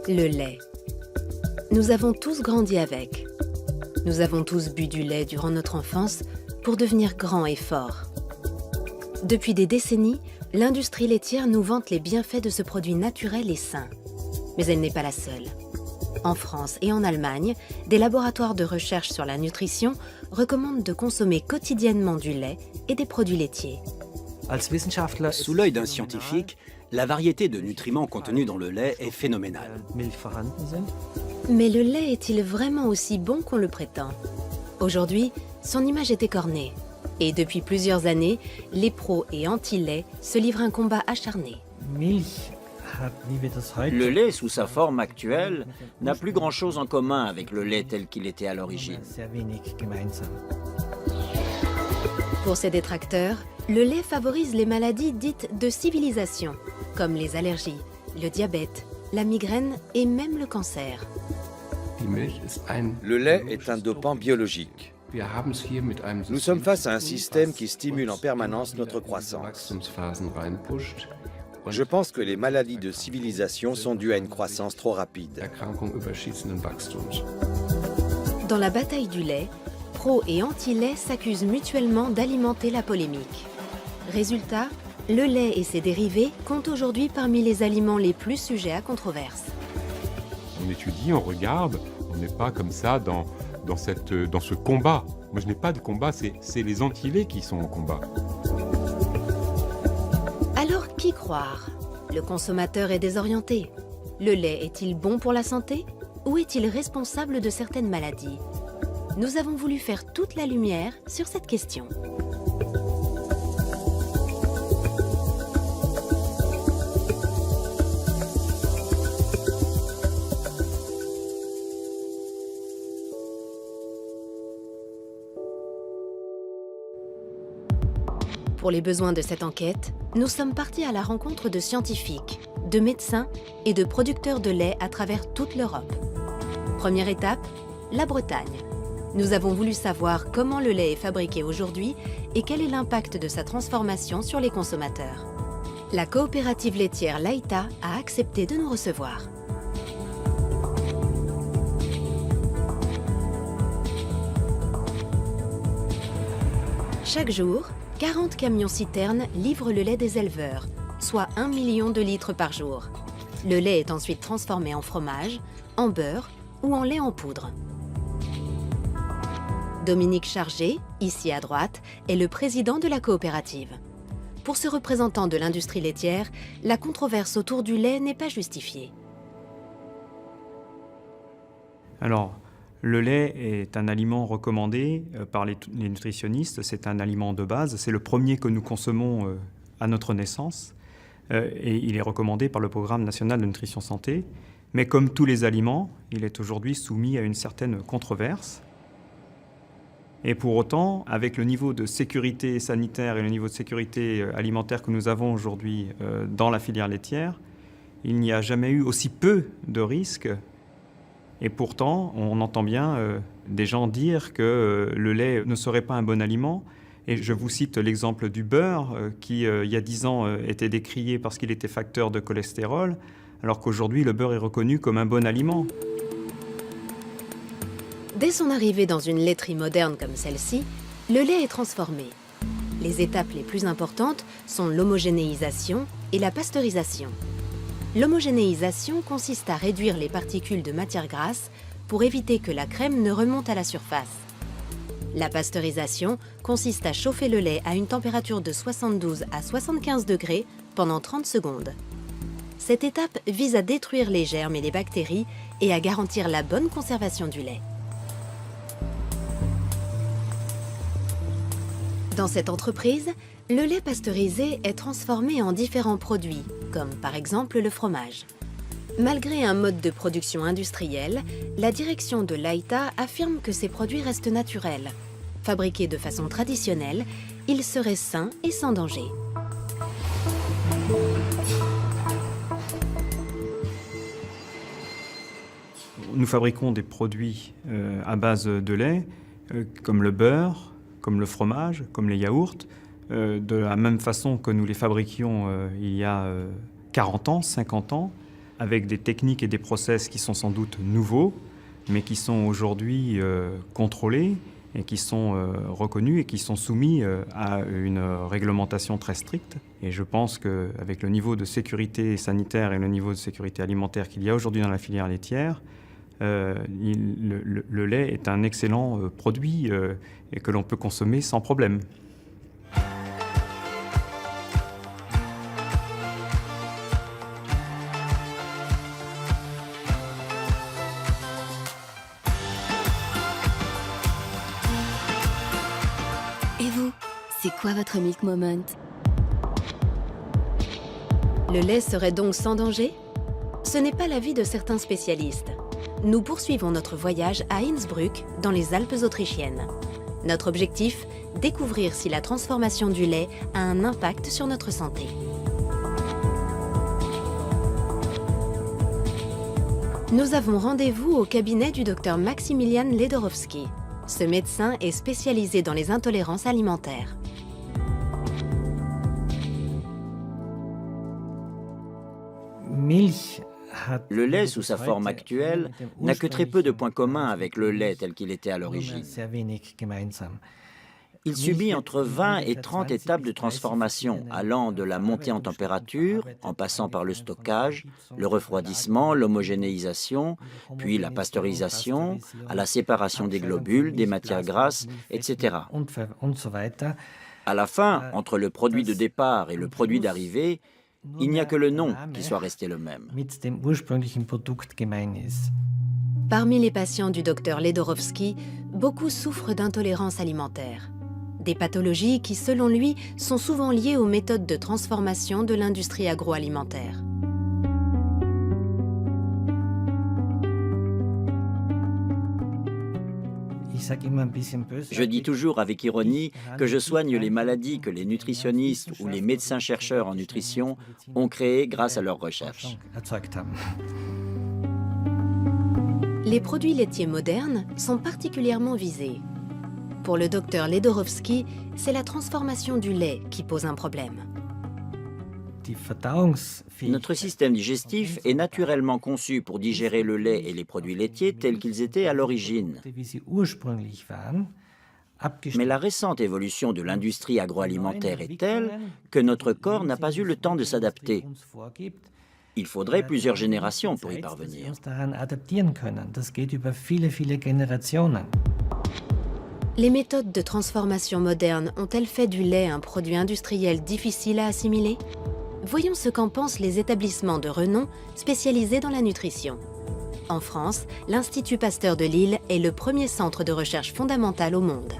Le lait. Nous avons tous grandi avec. Nous avons tous bu du lait durant notre enfance pour devenir grands et forts. Depuis des décennies, l'industrie laitière nous vante les bienfaits de ce produit naturel et sain. Mais elle n'est pas la seule. En France et en Allemagne, des laboratoires de recherche sur la nutrition recommandent de consommer quotidiennement du lait et des produits laitiers. Sous l'œil d'un scientifique, la variété de nutriments contenus dans le lait est phénoménale. Mais le lait est-il vraiment aussi bon qu'on le prétend? Aujourd'hui, son image est écornée. Et depuis plusieurs années, les pros et anti-lait se livrent un combat acharné. Le lait, sous sa forme actuelle, n'a plus grand-chose en commun avec le lait tel qu'il était à l'origine. Pour ses détracteurs, le lait favorise les maladies dites de civilisation, comme les allergies, le diabète, la migraine et même le cancer. Le lait est un dopant biologique. Nous sommes face à un système qui stimule en permanence notre croissance. Je pense que les maladies de civilisation sont dues à une croissance trop rapide. Dans la bataille du lait, pro et anti-lait s'accusent mutuellement d'alimenter la polémique. Résultat, le lait et ses dérivés comptent aujourd'hui parmi les aliments les plus sujets à controverse. On étudie, on regarde, on n'est pas comme ça dans ce combat. Moi, je n'ai pas de combat, c'est les anti-laits qui sont en combat. Alors, qui croire? Le consommateur est désorienté. Le lait est-il bon pour la santé? Ou est-il responsable de certaines maladies? Nous avons voulu faire toute la lumière sur cette question. Pour les besoins de cette enquête, nous sommes partis à la rencontre de scientifiques, de médecins et de producteurs de lait à travers toute l'Europe. Première étape, la Bretagne. Nous avons voulu savoir comment le lait est fabriqué aujourd'hui et quel est l'impact de sa transformation sur les consommateurs. La coopérative laitière Laïta a accepté de nous recevoir. Chaque jour, 40 camions-citernes livrent le lait des éleveurs, soit 1 million de litres par jour. Le lait est ensuite transformé en fromage, en beurre ou en lait en poudre. Dominique Chargé, ici à droite, est le président de la coopérative. Pour ce représentant de l'industrie laitière, la controverse autour du lait n'est pas justifiée. Alors, le lait est un aliment recommandé par les nutritionnistes, c'est un aliment de base, c'est le premier que nous consommons à notre naissance et il est recommandé par le Programme national de nutrition santé. Mais comme tous les aliments, il est aujourd'hui soumis à une certaine controverse. Et pour autant, avec le niveau de sécurité sanitaire et le niveau de sécurité alimentaire que nous avons aujourd'hui dans la filière laitière, il n'y a jamais eu aussi peu de risques. Et pourtant, on entend bien des gens dire que le lait ne serait pas un bon aliment. Et je vous cite l'exemple du beurre qui, il y a 10 ans, était décrié parce qu'il était facteur de cholestérol, alors qu'aujourd'hui, le beurre est reconnu comme un bon aliment. Dès son arrivée dans une laiterie moderne comme celle-ci, le lait est transformé. Les étapes les plus importantes sont l'homogénéisation et la pasteurisation. L'homogénéisation consiste à réduire les particules de matière grasse pour éviter que la crème ne remonte à la surface. La pasteurisation consiste à chauffer le lait à une température de 72 à 75 degrés pendant 30 secondes. Cette étape vise à détruire les germes et les bactéries et à garantir la bonne conservation du lait. Dans cette entreprise, le lait pasteurisé est transformé en différents produits, comme par exemple le fromage. Malgré un mode de production industriel, la direction de Laïta affirme que ces produits restent naturels. Fabriqués de façon traditionnelle, ils seraient sains et sans danger. Nous fabriquons des produits à base de lait, comme le beurre, comme le fromage, comme les yaourts, de la même façon que nous les fabriquions il y a 40 ans, 50 ans. avec des techniques et des process qui sont sans doute nouveaux, mais qui sont aujourd'hui contrôlés et qui sont reconnus et qui sont soumis à une réglementation très stricte. Et je pense qu'avec le niveau de sécurité sanitaire et le niveau de sécurité alimentaire qu'il y a aujourd'hui dans la filière laitière, le lait est un excellent produit et que l'on peut consommer sans problème. Et vous, c'est quoi votre milk moment? Le lait serait donc sans danger? Ce n'est pas l'avis de certains spécialistes. Nous poursuivons notre voyage à Innsbruck, dans les Alpes autrichiennes. Notre objectif, découvrir si la transformation du lait a un impact sur notre santé. Nous avons rendez-vous au cabinet du docteur Maximilian Ledorowski. Ce médecin est spécialisé dans les intolérances alimentaires. Le lait, sous sa forme actuelle, n'a que très peu de points communs avec le lait tel qu'il était à l'origine. Il subit entre 20 et 30 étapes de transformation, allant de la montée en température, en passant par le stockage, le refroidissement, l'homogénéisation, puis la pasteurisation, à la séparation des globules, des matières grasses, etc. À la fin, entre le produit de départ et le produit d'arrivée, il n'y a que le nom qui soit resté le même. Parmi les patients du docteur Ledorowski, beaucoup souffrent d'intolérance alimentaire. Des pathologies qui, selon lui, sont souvent liées aux méthodes de transformation de l'industrie agroalimentaire. Je dis toujours avec ironie que je soigne les maladies que les nutritionnistes ou les médecins-chercheurs en nutrition ont créées grâce à leurs recherches. Les produits laitiers modernes sont particulièrement visés. Pour le docteur Ledorowski, c'est la transformation du lait qui pose un problème. Notre système digestif est naturellement conçu pour digérer le lait et les produits laitiers tels qu'ils étaient à l'origine. Mais la récente évolution de l'industrie agroalimentaire est telle que notre corps n'a pas eu le temps de s'adapter. Il faudrait plusieurs générations pour y parvenir. Les méthodes de transformation modernes ont-elles fait du lait un produit industriel difficile à assimiler? Voyons ce qu'en pensent les établissements de renom spécialisés dans la nutrition. En France, l'Institut Pasteur de Lille est le premier centre de recherche fondamentale au monde.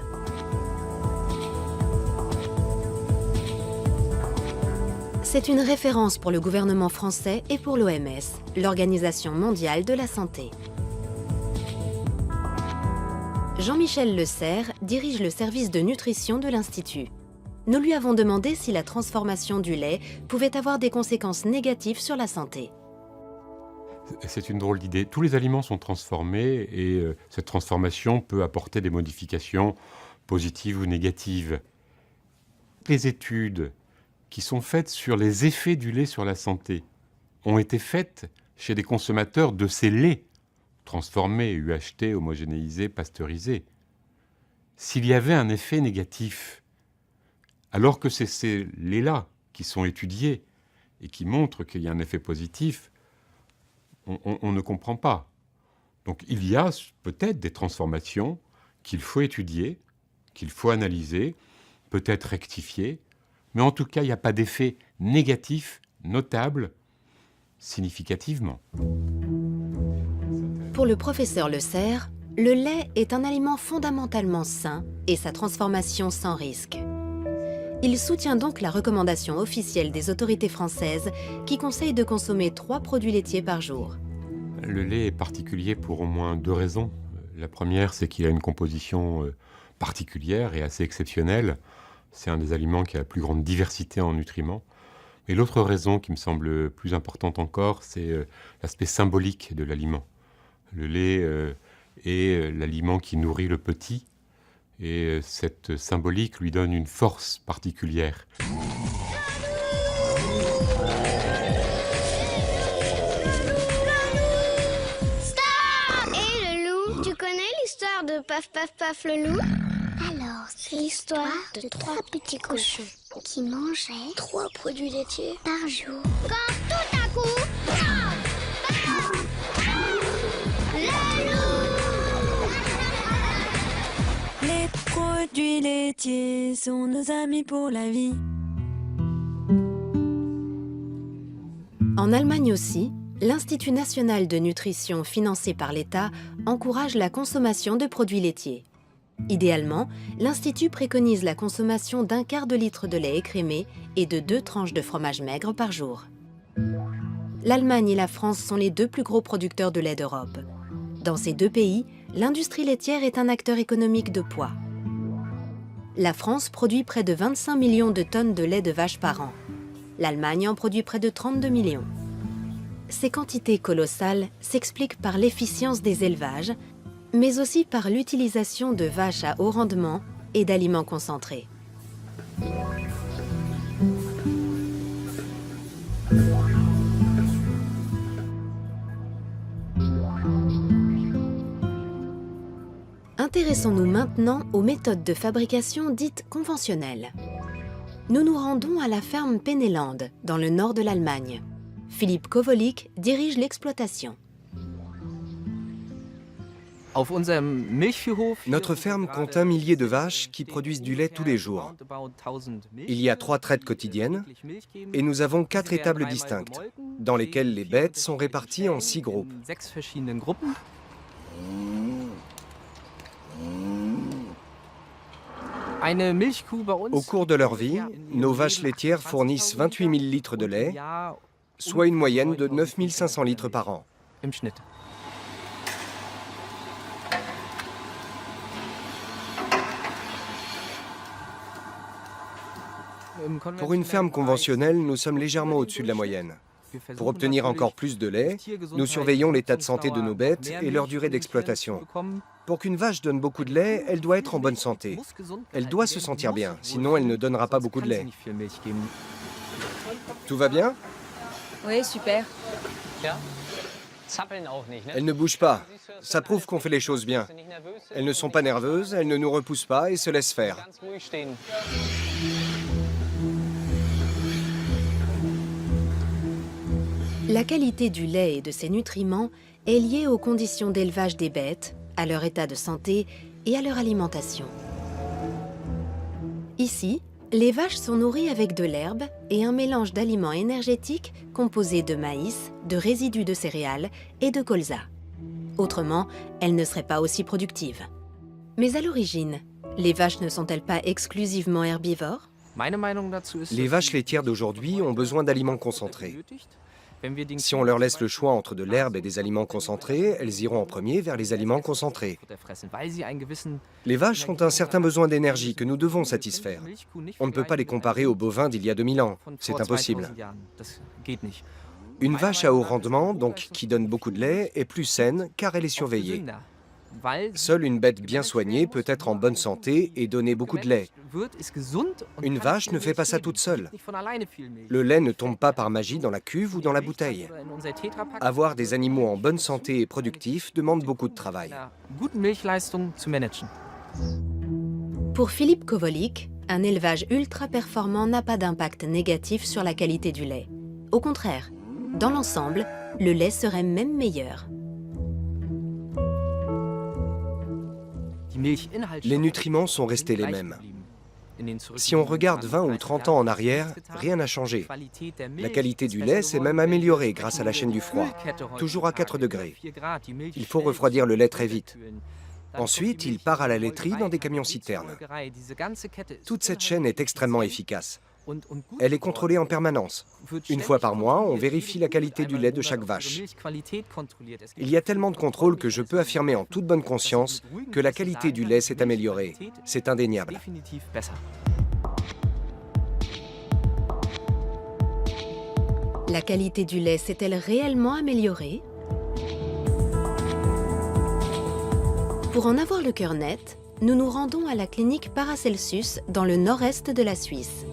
C'est une référence pour le gouvernement français et pour l'OMS, l'Organisation mondiale de la santé. Jean-Michel Le Serre dirige le service de nutrition de l'Institut. Nous lui avons demandé si la transformation du lait pouvait avoir des conséquences négatives sur la santé. C'est une drôle d'idée. Tous les aliments sont transformés et cette transformation peut apporter des modifications positives ou négatives. Les études qui sont faites sur les effets du lait sur la santé ont été faites chez des consommateurs de ces laits transformés, UHT, homogénéisés, pasteurisés. S'il y avait un effet négatif, alors que c'est ces laits-là qui sont étudiés et qui montrent qu'il y a un effet positif, on ne comprend pas. Donc il y a peut-être des transformations qu'il faut étudier, qu'il faut analyser, peut-être rectifier, mais en tout cas, il n'y a pas d'effet négatif notable significativement. Pour le professeur Le Serre, le lait est un aliment fondamentalement sain et sa transformation sans risque. Il soutient donc la recommandation officielle des autorités françaises qui conseillent de consommer 3 produits laitiers par jour. Le lait est particulier pour au moins 2 raisons. La première, c'est qu'il a une composition particulière et assez exceptionnelle. C'est un des aliments qui a la plus grande diversité en nutriments. Et l'autre raison qui me semble plus importante encore, c'est l'aspect symbolique de l'aliment. Le lait est l'aliment qui nourrit le petit. Et cette symbolique lui donne une force particulière. de Paf Paf Paf le loup? Alors, c'est l'histoire de 3 petits cochons qui mangeaient 3 produits laitiers par jour. Quand tout à coup, paf, paf, le loup! Les produits laitiers sont nos amis pour la vie. En Allemagne aussi, l'Institut national de nutrition financé par l'État encourage la consommation de produits laitiers. Idéalement, l'Institut préconise la consommation d'1 quart de litre de lait écrémé et de 2 tranches de fromage maigre par jour. L'Allemagne et la France sont les 2 plus gros producteurs de lait d'Europe. Dans ces 2 pays, l'industrie laitière est un acteur économique de poids. La France produit près de 25 millions de tonnes de lait de vache par an. L'Allemagne en produit près de 32 millions. Ces quantités colossales s'expliquent par l'efficience des élevages, mais aussi par l'utilisation de vaches à haut rendement et d'aliments concentrés. Intéressons-nous maintenant aux méthodes de fabrication dites conventionnelles. Nous nous rendons à la ferme Penneland, dans le nord de l'Allemagne. Philippe Kowolik dirige l'exploitation. Notre ferme compte 1 millier de vaches qui produisent du lait tous les jours. Il y a 3 traites quotidiennes et nous avons 4 étables distinctes, dans lesquelles les bêtes sont réparties en 6 groupes. Au cours de leur vie, nos vaches laitières fournissent 28 000 litres de lait, soit une moyenne de 9 500 litres par an. Pour une ferme conventionnelle, nous sommes légèrement au-dessus de la moyenne. Pour obtenir encore plus de lait, nous surveillons l'état de santé de nos bêtes et leur durée d'exploitation. Pour qu'une vache donne beaucoup de lait, elle doit être en bonne santé. Elle doit se sentir bien, sinon elle ne donnera pas beaucoup de lait. Tout va bien? Oui, super. Elles ne bougent pas. Ça prouve qu'on fait les choses bien. Elles ne sont pas nerveuses, elles ne nous repoussent pas et se laissent faire. La qualité du lait et de ses nutriments est liée aux conditions d'élevage des bêtes, à leur état de santé et à leur alimentation. Ici, les vaches sont nourries avec de l'herbe et un mélange d'aliments énergétiques composés de maïs, de résidus de céréales et de colza. Autrement, elles ne seraient pas aussi productives. Mais à l'origine, les vaches ne sont-elles pas exclusivement herbivores? Les vaches laitières d'aujourd'hui ont besoin d'aliments concentrés. Si on leur laisse le choix entre de l'herbe et des aliments concentrés, elles iront en premier vers les aliments concentrés. Les vaches ont un certain besoin d'énergie que nous devons satisfaire. On ne peut pas les comparer aux bovins d'il y a 2000 ans. C'est impossible. Une vache à haut rendement, donc qui donne beaucoup de lait, est plus saine car elle est surveillée. Seule une bête bien soignée peut être en bonne santé et donner beaucoup de lait. Une vache ne fait pas ça toute seule. Le lait ne tombe pas par magie dans la cuve ou dans la bouteille. Avoir des animaux en bonne santé et productifs demande beaucoup de travail. Pour Philippe Kowolik, un élevage ultra performant n'a pas d'impact négatif sur la qualité du lait. Au contraire, dans l'ensemble, le lait serait même meilleur. Les nutriments sont restés les mêmes. Si on regarde 20 ou 30 ans en arrière, rien n'a changé. La qualité du lait s'est même améliorée grâce à la chaîne du froid, toujours à 4 degrés. Il faut refroidir le lait très vite. Ensuite, il part à la laiterie dans des camions-citernes. Toute cette chaîne est extrêmement efficace. Elle est contrôlée en permanence. Une fois par mois, on vérifie la qualité du lait de chaque vache. Il y a tellement de contrôles que je peux affirmer en toute bonne conscience que la qualité du lait s'est améliorée. C'est indéniable. La qualité du lait s'est-elle réellement améliorée? Pour en avoir le cœur net, nous nous rendons à la clinique Paracelsus dans le nord-est de la Suisse.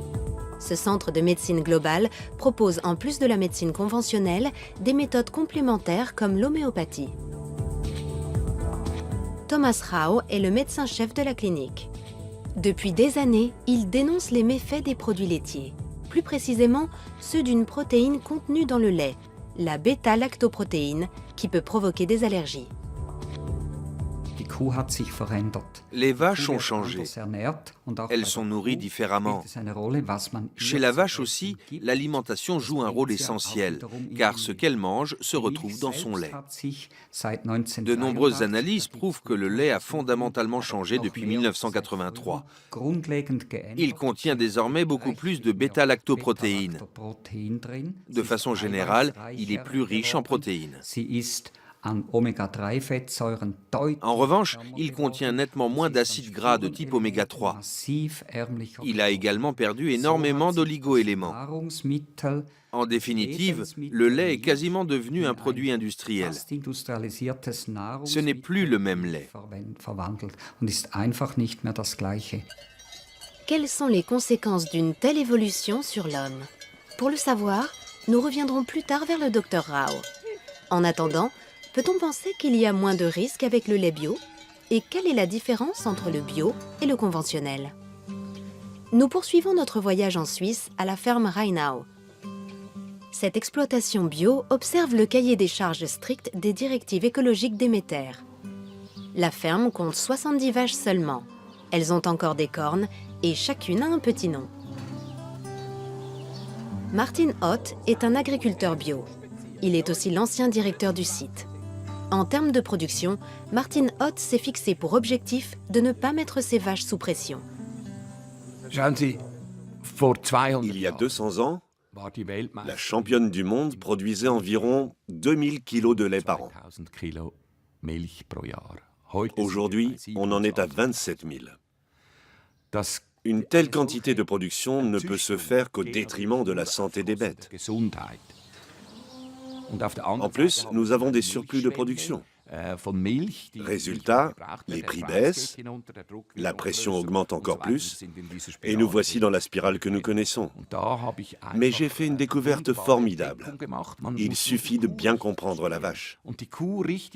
Ce centre de médecine globale propose, en plus de la médecine conventionnelle, des méthodes complémentaires comme l'homéopathie. Thomas Rau est le médecin-chef de la clinique. Depuis des années, il dénonce les méfaits des produits laitiers, plus précisément ceux d'une protéine contenue dans le lait, la bêta-lactoprotéine, qui peut provoquer des allergies. Les vaches ont changé. Elles sont nourries différemment. Chez la vache aussi, l'alimentation joue un rôle essentiel, car ce qu'elle mange se retrouve dans son lait. De nombreuses analyses prouvent que le lait a fondamentalement changé depuis 1983. Il contient désormais beaucoup plus de bêta-lactoprotéines. De façon générale, il est plus riche en protéines. En revanche, il contient nettement moins d'acides gras de type oméga 3. Il a également perdu énormément d'oligo-éléments. En définitive, le lait est quasiment devenu un produit industriel. Ce n'est plus le même lait. Quelles sont les conséquences d'une telle évolution sur l'homme? Pour le savoir, nous reviendrons plus tard vers le Dr Rau. En attendant, peut-on penser qu'il y a moins de risques avec le lait bio? Et quelle est la différence entre le bio et le conventionnel? Nous poursuivons notre voyage en Suisse à la ferme Rheinau. Cette exploitation bio observe le cahier des charges strict des directives écologiques Déméter. La ferme compte 70 vaches seulement. Elles ont encore des cornes et chacune a un petit nom. Martin Ott est un agriculteur bio. Il est aussi l'ancien directeur du site. En termes de production, Martin Ott s'est fixé pour objectif de ne pas mettre ses vaches sous pression. Il y a 200 ans, la championne du monde produisait environ 2000 kilos de lait par an. Aujourd'hui, on en est à 27 000. Une telle quantité de production ne peut se faire qu'au détriment de la santé des bêtes. En plus, nous avons des surplus de production. Résultat, les prix baissent, la pression augmente encore plus, et nous voici dans la spirale que nous connaissons. Mais j'ai fait une découverte formidable. Il suffit de bien comprendre la vache.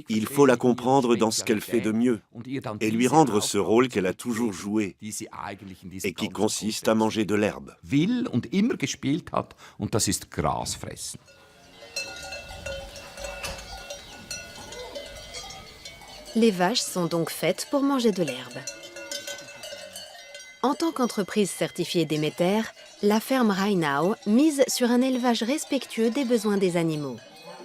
Il faut la comprendre dans ce qu'elle fait de mieux, et lui rendre ce rôle qu'elle a toujours joué, et qui consiste à manger de l'herbe. Les vaches sont donc faites pour manger de l'herbe. En tant qu'entreprise certifiée Déméter, la ferme Rheinau mise sur un élevage respectueux des besoins des animaux.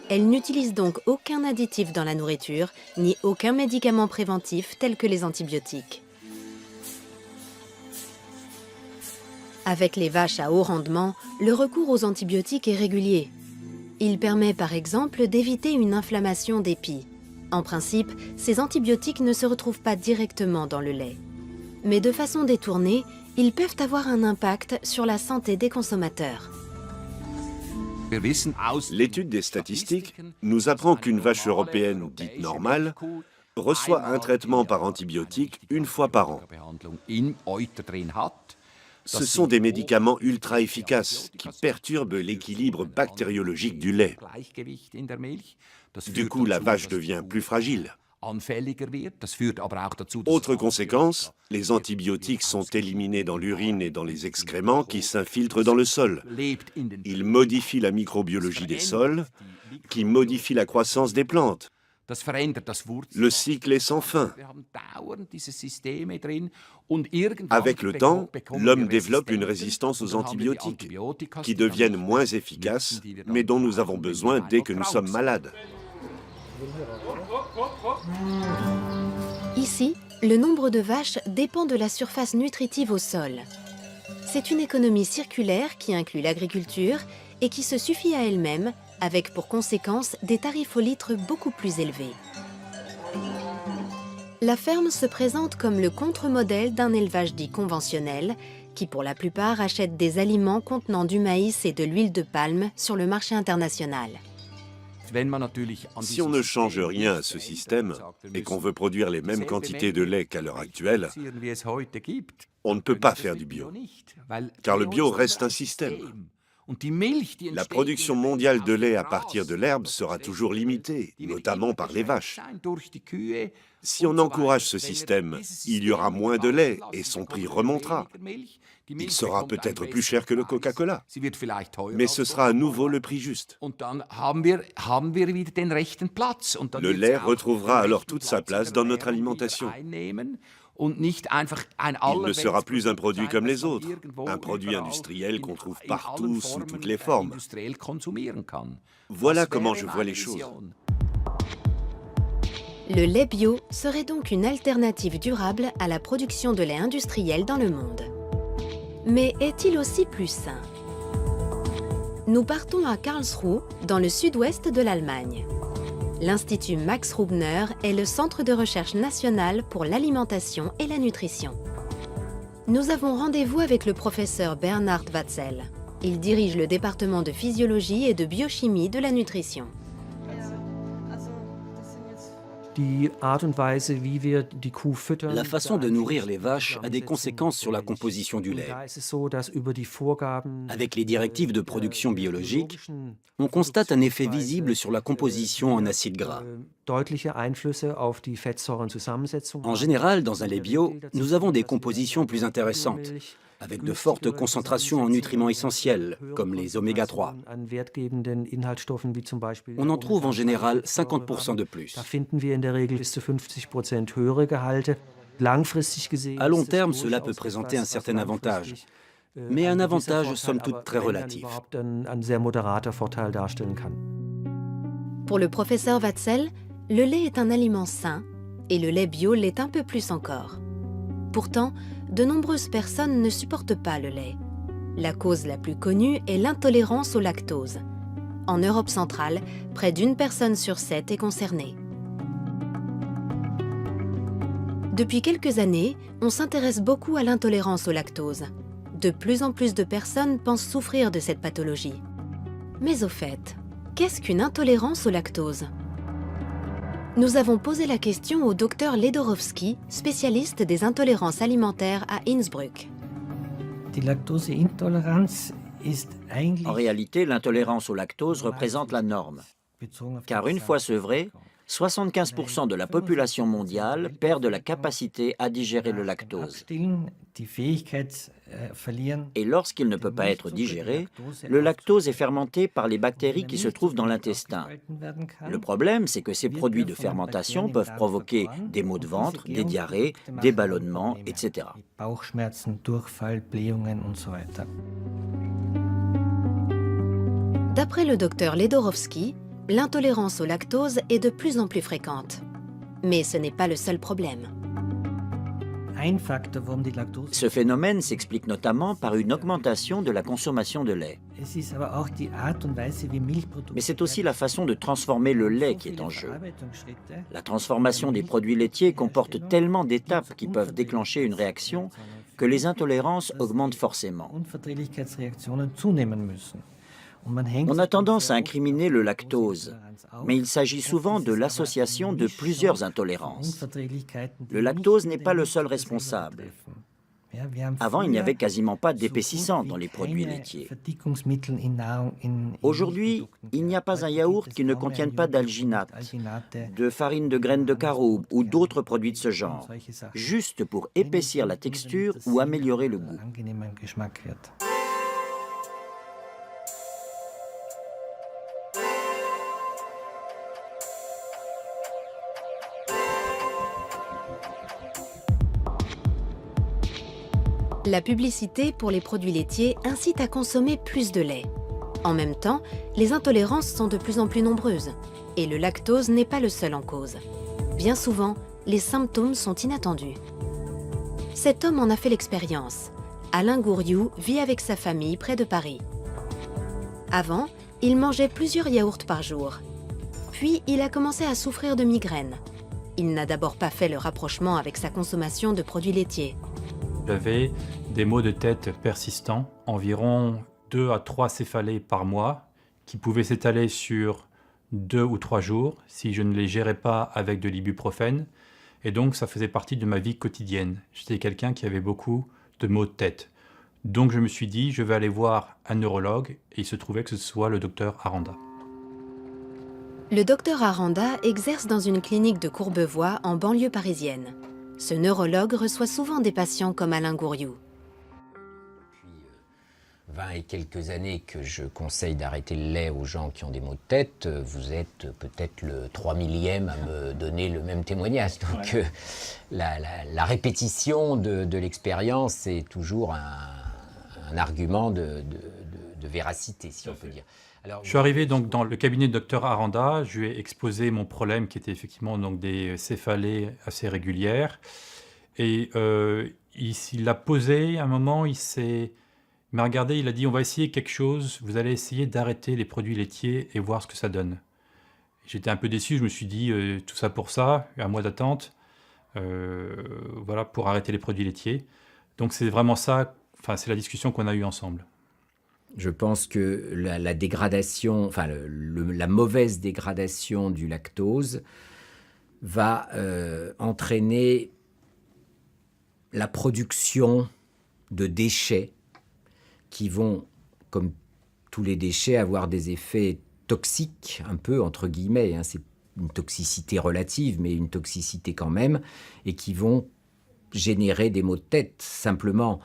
Elle n'utilise donc aucun additif dans la nourriture, ni aucun médicament préventif tel que les antibiotiques. Avec les vaches à haut rendement, le recours aux antibiotiques est régulier. Il permet par exemple d'éviter une inflammation des pies. En principe, ces antibiotiques ne se retrouvent pas directement dans le lait. Mais de façon détournée, ils peuvent avoir un impact sur la santé des consommateurs. L'étude des statistiques nous apprend qu'une vache européenne dite normale reçoit un traitement par antibiotiques une fois par an. Ce sont des médicaments ultra efficaces qui perturbent l'équilibre bactériologique du lait. Du coup, la vache devient plus fragile. Autre conséquence, les antibiotiques sont éliminés dans l'urine et dans les excréments qui s'infiltrent dans le sol. Ils modifient la microbiologie des sols, qui modifie la croissance des plantes. Le cycle est sans fin. Avec le temps, l'homme développe une résistance aux antibiotiques, qui deviennent moins efficaces, mais dont nous avons besoin dès que nous sommes malades. Ici, le nombre de vaches dépend de la surface nutritive au sol. C'est une économie circulaire qui inclut l'agriculture et qui se suffit à elle-même, avec pour conséquence des tarifs au litre beaucoup plus élevés. La ferme se présente comme le contre-modèle d'un élevage dit conventionnel, qui pour la plupart achète des aliments contenant du maïs et de l'huile de palme sur le marché international. Si on ne change rien à ce système et qu'on veut produire les mêmes quantités de lait qu'à l'heure actuelle, on ne peut pas faire du bio, car le bio reste un système. La production mondiale de lait à partir de l'herbe sera toujours limitée, notamment par les vaches. Si on encourage ce système, il y aura moins de lait et son prix remontera. Il sera peut-être plus cher que le Coca-Cola, mais ce sera à nouveau le prix juste. Le lait retrouvera alors toute sa place dans notre alimentation. Il ne sera plus un produit comme les autres, un produit industriel qu'on trouve partout, sous toutes les formes. Voilà comment je vois les choses. Le lait bio serait donc une alternative durable à la production de lait industriel dans le monde. Mais est-il aussi plus sain? Nous partons à Karlsruhe, dans le sud-ouest de l'Allemagne. L'Institut Max Rubner est le centre de recherche national pour l'alimentation et la nutrition. Nous avons rendez-vous avec le professeur Bernhard Watzel. Il dirige le département de physiologie et de biochimie de la nutrition. La façon de nourrir les vaches a des conséquences sur la composition du lait. Avec les directives de production biologique, on constate un effet visible sur la composition en acides gras. En général, dans un lait bio, nous avons des compositions plus intéressantes, avec de fortes concentrations en nutriments essentiels, comme les oméga 3. On en trouve en général 50% de plus. À long terme, cela peut présenter un certain avantage, mais un avantage somme toute très relatif. Pour le professeur Watzel, le lait est un aliment sain et le lait bio l'est un peu plus encore. Pourtant, de nombreuses personnes ne supportent pas le lait. La cause la plus connue est l'intolérance au lactose. En Europe centrale, près d'une personne sur 7 est concernée. Depuis quelques années, on s'intéresse beaucoup à l'intolérance au lactose. De plus en plus de personnes pensent souffrir de cette pathologie. Mais au fait, qu'est-ce qu'une intolérance au lactose ? Nous avons posé la question au docteur Ledorowski, spécialiste des intolérances alimentaires à Innsbruck. En réalité, l'intolérance au lactose représente la norme. Car une fois sevré, 75% de la population mondiale perd la capacité à digérer le lactose. Et lorsqu'il ne peut pas être digéré, le lactose est fermenté par les bactéries qui se trouvent dans l'intestin. Le problème, c'est que ces produits de fermentation peuvent provoquer des maux de ventre, des diarrhées, des ballonnements, etc. D'après le docteur Ledorowski, l'intolérance au lactose est de plus en plus fréquente. Mais ce n'est pas le seul problème. Ce phénomène s'explique notamment par une augmentation de la consommation de lait. Mais c'est aussi la façon de transformer le lait qui est en jeu. La transformation des produits laitiers comporte tellement d'étapes qui peuvent déclencher une réaction que les intolérances augmentent forcément. On a tendance à incriminer le lactose, mais il s'agit souvent de l'association de plusieurs intolérances. Le lactose n'est pas le seul responsable. Avant, il n'y avait quasiment pas d'épaississant dans les produits laitiers. Aujourd'hui, il n'y a pas un yaourt qui ne contienne pas d'alginate, de farine de graines de caroube ou d'autres produits de ce genre, juste pour épaissir la texture ou améliorer le goût. La publicité pour les produits laitiers incite à consommer plus de lait. En même temps, les intolérances sont de plus en plus nombreuses et le lactose n'est pas le seul en cause. Bien souvent, les symptômes sont inattendus. Cet homme en a fait l'expérience. Alain Gouriou vit avec sa famille près de Paris. Avant, il mangeait plusieurs yaourts par jour. Puis, il a commencé à souffrir de migraines. Il n'a d'abord pas fait le rapprochement avec sa consommation de produits laitiers. J'avais des maux de tête persistants, environ 2 à 3 céphalées par mois, qui pouvaient s'étaler sur 2 ou 3 jours si je ne les gérais pas avec de l'ibuprofène. Et donc, ça faisait partie de ma vie quotidienne. J'étais quelqu'un qui avait beaucoup de maux de tête. Donc je me suis dit, je vais aller voir un neurologue, et il se trouvait que ce soit le docteur Aranda. Le docteur Aranda exerce dans une clinique de Courbevoie en banlieue parisienne. Ce neurologue reçoit souvent des patients comme Alain Gouriou. 20 et quelques années que je conseille d'arrêter le lait aux gens qui ont des maux de tête, vous êtes peut-être le 3 millième à me donner le même témoignage. Donc la répétition de l'expérience est toujours un argument de véracité, si on peut dire. Alors, je suis arrivé donc dans le cabinet de Dr Aranda, je lui ai exposé mon problème qui était effectivement donc des céphalées assez régulières. Et il l'a posé à un moment, il m'a regardé, il a dit on va essayer quelque chose, vous allez essayer d'arrêter les produits laitiers et voir ce que ça donne. J'étais un peu déçu, je me suis dit tout ça pour ça, un mois d'attente, voilà, pour arrêter les produits laitiers. Donc c'est vraiment ça, enfin c'est la discussion qu'on a eue ensemble. Je pense que la dégradation, enfin la mauvaise dégradation du lactose va entraîner la production de déchets qui vont, comme tous les déchets, avoir des effets toxiques, un peu entre guillemets, hein, c'est une toxicité relative, mais une toxicité quand même, et qui vont générer des maux de tête. Simplement,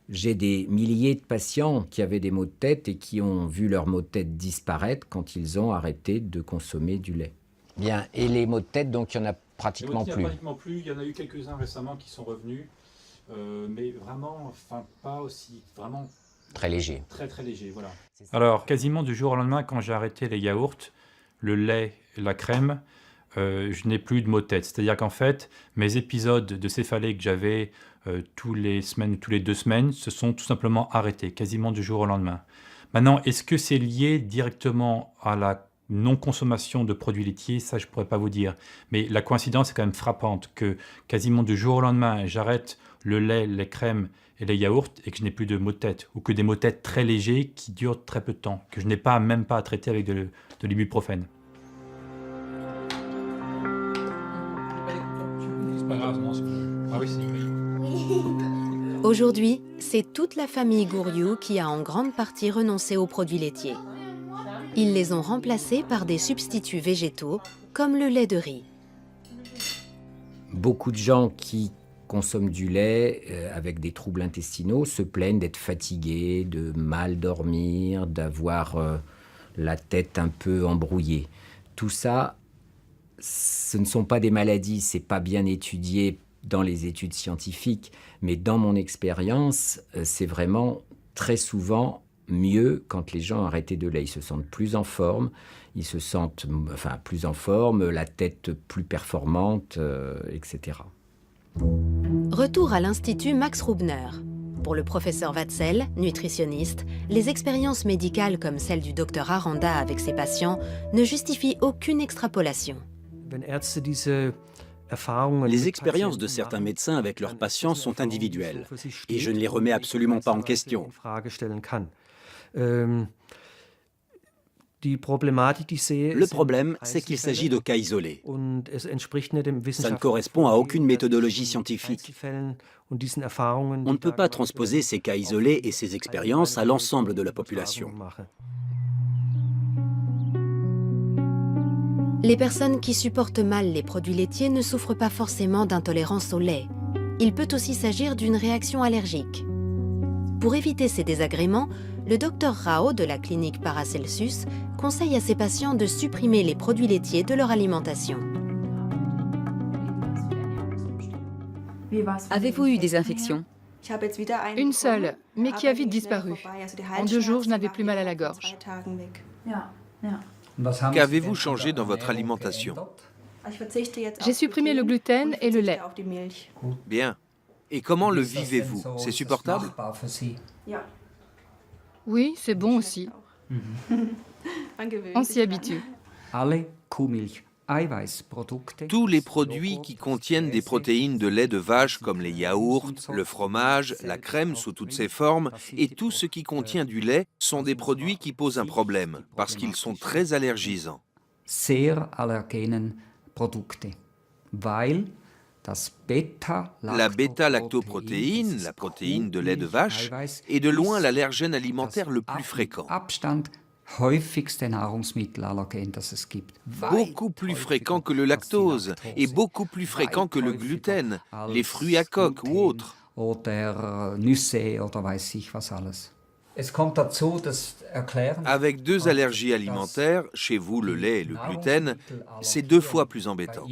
j'ai des milliers de patients qui avaient des maux de tête et qui ont vu leurs maux de tête disparaître quand ils ont arrêté de consommer du lait. Bien, et les maux de tête, donc il n'y en a pratiquement plus. Il y en a eu quelques-uns récemment qui sont revenus, mais vraiment, enfin pas aussi, vraiment... Très léger. Très très léger, voilà. Alors, quasiment du jour au lendemain, quand j'ai arrêté les yaourts, le lait, la crème, je n'ai plus de maux de tête. C'est-à-dire qu'en fait, mes épisodes de céphalée que j'avais tous les semaines, tous les 2 semaines, se sont tout simplement arrêtés, quasiment du jour au lendemain. Maintenant, est-ce que c'est lié directement à la non-consommation de produits laitiers? Ça, je ne pourrais pas vous dire. Mais la coïncidence est quand même frappante que quasiment du jour au lendemain, j'arrête le lait, les crèmes et les yaourts et que je n'ai plus de maux de tête, ou que des maux de tête très légers qui durent très peu de temps, que je n'ai même pas à traiter avec de l'ibuprofène. Aujourd'hui, c'est toute la famille Gouriou qui a en grande partie renoncé aux produits laitiers. Ils les ont remplacés par des substituts végétaux, comme le lait de riz. Beaucoup de gens qui consomment du lait avec des troubles intestinaux se plaignent d'être fatigués, de mal dormir, d'avoir la tête un peu embrouillée. Tout ça, ce ne sont pas des maladies, c'est pas bien étudié dans les études scientifiques, mais dans mon expérience, c'est vraiment très souvent mieux quand les gens arrêtent de lait. Ils se sentent plus en forme, plus en forme, la tête plus performante, etc. Retour à l'Institut Max Rubner. Pour le professeur Watzel, nutritionniste, les expériences médicales comme celle du docteur Aranda avec ses patients ne justifient aucune extrapolation. Les expériences de certains médecins avec leurs patients sont individuelles et je ne les remets absolument pas en question. Le problème, c'est qu'il s'agit de cas isolés. Ça ne correspond à aucune méthodologie scientifique. On ne peut pas transposer ces cas isolés et ces expériences à l'ensemble de la population. Les personnes qui supportent mal les produits laitiers ne souffrent pas forcément d'intolérance au lait. Il peut aussi s'agir d'une réaction allergique. Pour éviter ces désagréments, le docteur Rao de la clinique Paracelsus conseille à ses patients de supprimer les produits laitiers de leur alimentation. Avez-vous eu des infections? Une seule, mais qui a vite disparu. En 2 jours, je n'avais plus mal à la gorge. Qu'avez-vous changé dans votre alimentation? J'ai supprimé le gluten et le lait. Bien. Et comment le vivez-vous? C'est supportable? Oui, c'est bon aussi. On s'y habitue. Tous les produits qui contiennent des protéines de lait de vache comme les yaourts, le fromage, la crème sous toutes ses formes et tout ce qui contient du lait sont des produits qui posent un problème parce qu'ils sont très allergisants. La bêta-lactoprotéine, la protéine de lait de vache, est de loin l'allergène alimentaire le plus fréquent. Beaucoup plus fréquent que le lactose et beaucoup plus fréquent que le gluten, les fruits à coque ou autres. Avec 2 allergies alimentaires, chez vous le lait et le gluten, c'est 2 fois plus embêtant.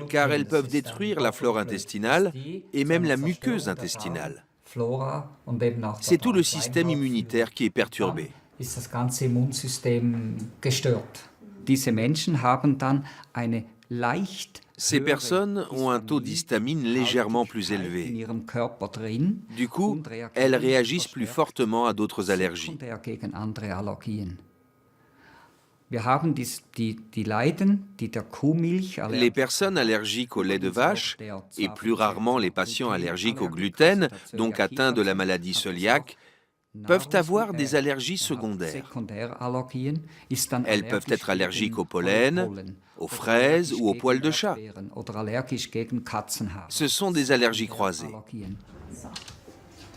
Car elles peuvent détruire la flore intestinale et même la muqueuse intestinale. C'est tout le système immunitaire qui est perturbé. Ces personnes ont un taux d'histamine légèrement plus élevé. Du coup, elles réagissent plus fortement à d'autres allergies. Les personnes allergiques au lait de vache, et plus rarement les patients allergiques au gluten, donc atteints de la maladie cœliaque, peuvent avoir des allergies secondaires. Elles peuvent être allergiques au pollen, aux fraises ou aux poils de chat. Ce sont des allergies croisées.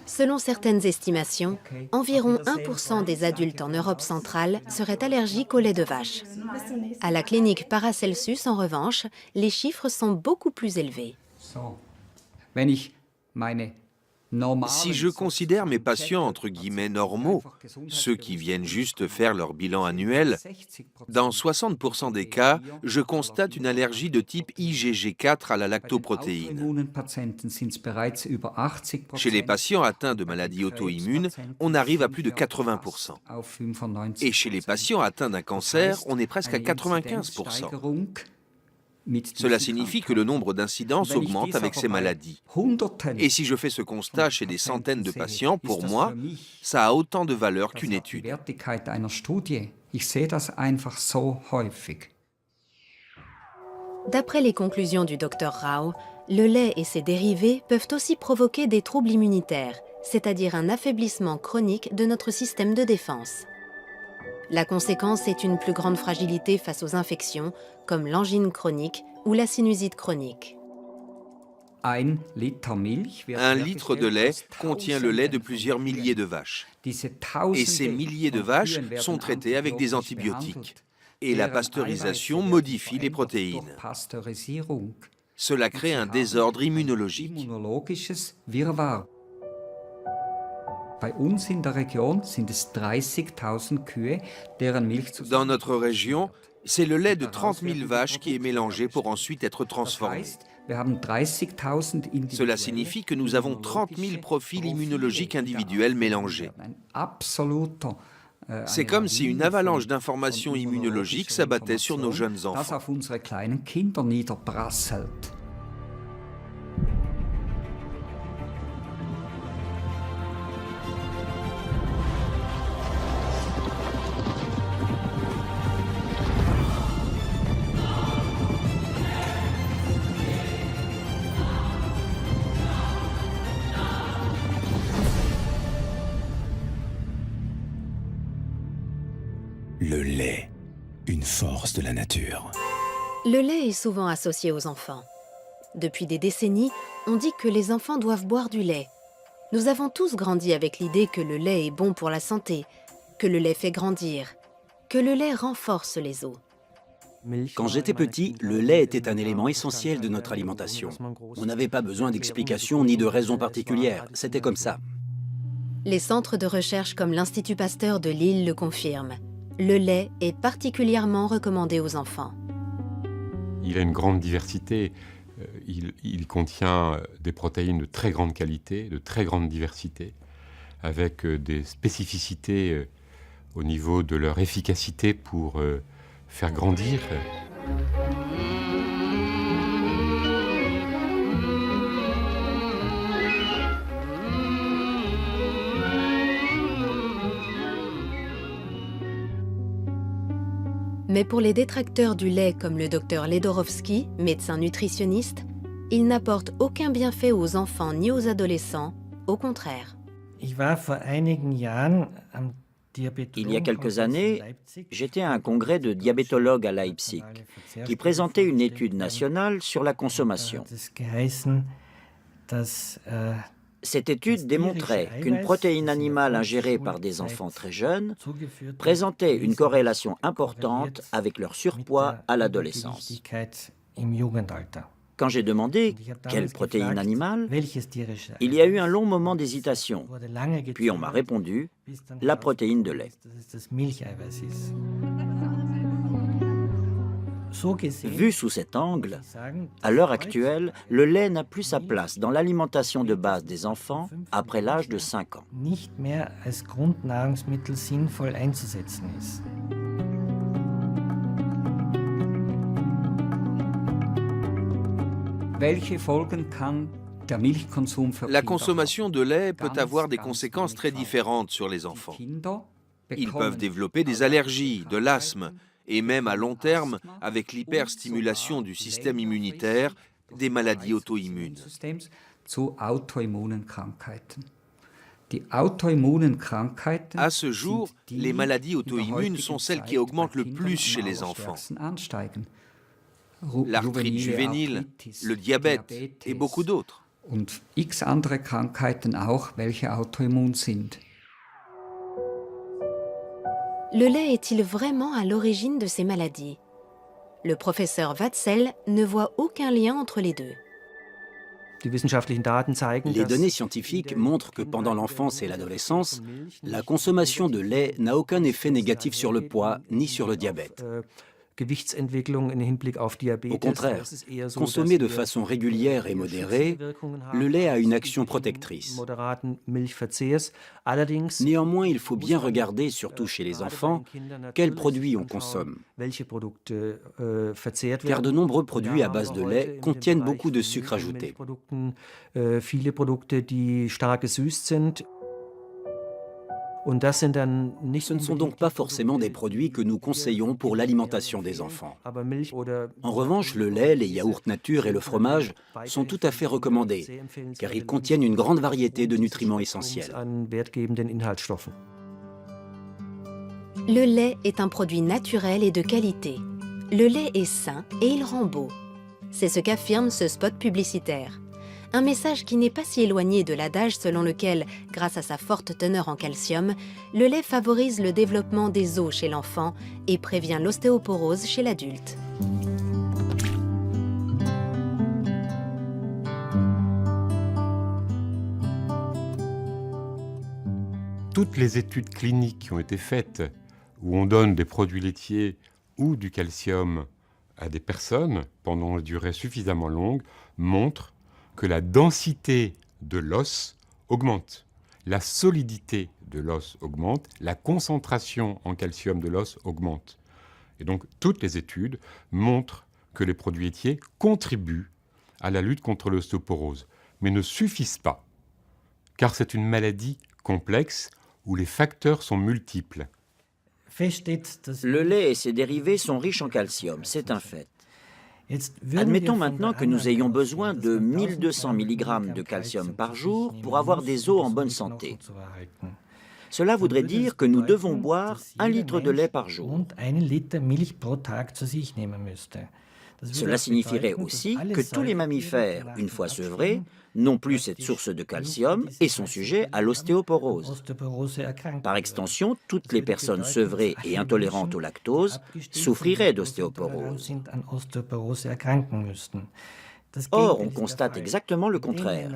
Selon certaines estimations, environ 1% des adultes en Europe centrale seraient allergiques au lait de vache. À la clinique Paracelsus, en revanche, les chiffres sont beaucoup plus élevés. Si je considère mes patients entre guillemets normaux, ceux qui viennent juste faire leur bilan annuel, dans 60% des cas, je constate une allergie de type IgG4 à la lactoprotéine. Chez les patients atteints de maladies auto-immunes, on arrive à plus de 80%. Et chez les patients atteints d'un cancer, on est presque à 95%. Cela signifie que le nombre d'incidences augmente avec ces maladies. Et si je fais ce constat chez des centaines de patients, pour moi, ça a autant de valeur qu'une étude. D'après les conclusions du Dr Rao, le lait et ses dérivés peuvent aussi provoquer des troubles immunitaires, c'est-à-dire un affaiblissement chronique de notre système de défense. La conséquence est une plus grande fragilité face aux infections, comme l'angine chronique ou la sinusite chronique. 1 litre de lait contient le lait de plusieurs milliers de vaches. Et ces milliers de vaches sont traitées avec des antibiotiques. Et la pasteurisation modifie les protéines. Cela crée un désordre immunologique. Dans notre région, c'est le lait de 30 000 vaches qui est mélangé pour ensuite être transformé. Cela signifie que nous avons 30 000 profils immunologiques individuels mélangés. C'est comme si une avalanche d'informations immunologiques s'abattait sur nos jeunes enfants. Le lait, une force de la nature. Le lait est souvent associé aux enfants. Depuis des décennies, on dit que les enfants doivent boire du lait. Nous avons tous grandi avec l'idée que le lait est bon pour la santé, que le lait fait grandir, que le lait renforce les os. Quand j'étais petit, le lait était un élément essentiel de notre alimentation. On n'avait pas besoin d'explications ni de raisons particulières, c'était comme ça. Les centres de recherche comme l'Institut Pasteur de Lille le confirment. Le lait est particulièrement recommandé aux enfants. Il a une grande diversité. Il contient des protéines de très grande qualité, de très grande diversité, avec des spécificités au niveau de leur efficacité pour faire grandir. Mais pour les détracteurs du lait comme le docteur Ledorowski, médecin nutritionniste, il n'apporte aucun bienfait aux enfants ni aux adolescents, au contraire. Il y a quelques années, j'étais à un congrès de diabétologues à Leipzig qui présentait une étude nationale sur la consommation. Cette étude démontrait qu'une protéine animale ingérée par des enfants très jeunes présentait une corrélation importante avec leur surpoids à l'adolescence. Quand j'ai demandé quelle protéine animale, il y a eu un long moment d'hésitation. Puis on m'a répondu la protéine de lait. Vu sous cet angle, à l'heure actuelle, le lait n'a plus sa place dans l'alimentation de base des enfants après l'âge de 5 ans. La consommation de lait peut avoir des conséquences très différentes sur les enfants. Ils peuvent développer des allergies, de l'asthme, et même à long terme, avec l'hyperstimulation du système immunitaire, des maladies auto-immunes. À ce jour, les maladies auto-immunes sont celles qui augmentent le plus chez les enfants. L'arthrite juvénile, le diabète et beaucoup d'autres. Le lait est-il vraiment à l'origine de ces maladies? Le professeur Watzel ne voit aucun lien entre les deux. Les données scientifiques montrent que pendant l'enfance et l'adolescence, la consommation de lait n'a aucun effet négatif sur le poids ni sur le diabète. Au contraire, consommé de façon régulière et modérée, le lait a une action protectrice. Néanmoins, il faut bien regarder, surtout chez les enfants, quels produits on consomme. Car de nombreux produits à base de lait contiennent beaucoup de sucre ajouté. Ce ne sont donc pas forcément des produits que nous conseillons pour l'alimentation des enfants. En revanche, le lait, les yaourts nature et le fromage sont tout à fait recommandés, car ils contiennent une grande variété de nutriments essentiels. Le lait est un produit naturel et de qualité. Le lait est sain et il rend beau. C'est ce qu'affirme ce spot publicitaire. Un message qui n'est pas si éloigné de l'adage selon lequel, grâce à sa forte teneur en calcium, le lait favorise le développement des os chez l'enfant et prévient l'ostéoporose chez l'adulte. Toutes les études cliniques qui ont été faites, où on donne des produits laitiers ou du calcium à des personnes pendant une durée suffisamment longue, montrent que la densité de l'os augmente, la solidité de l'os augmente, la concentration en calcium de l'os augmente. Et donc, toutes les études montrent que les produits laitiers contribuent à la lutte contre l'ostéoporose, mais ne suffisent pas, car c'est une maladie complexe où les facteurs sont multiples. Le lait et ses dérivés sont riches en calcium, c'est un fait. Admettons maintenant que nous ayons besoin de 1200 mg de calcium par jour pour avoir des os en bonne santé. Cela voudrait dire que nous devons boire 1 litre de lait par jour. Cela signifierait aussi que tous les mammifères, une fois sevrés, n'ont plus cette source de calcium et sont sujets à l'ostéoporose. Par extension, toutes les personnes sevrées et intolérantes au lactose souffriraient d'ostéoporose. Or, on constate exactement le contraire.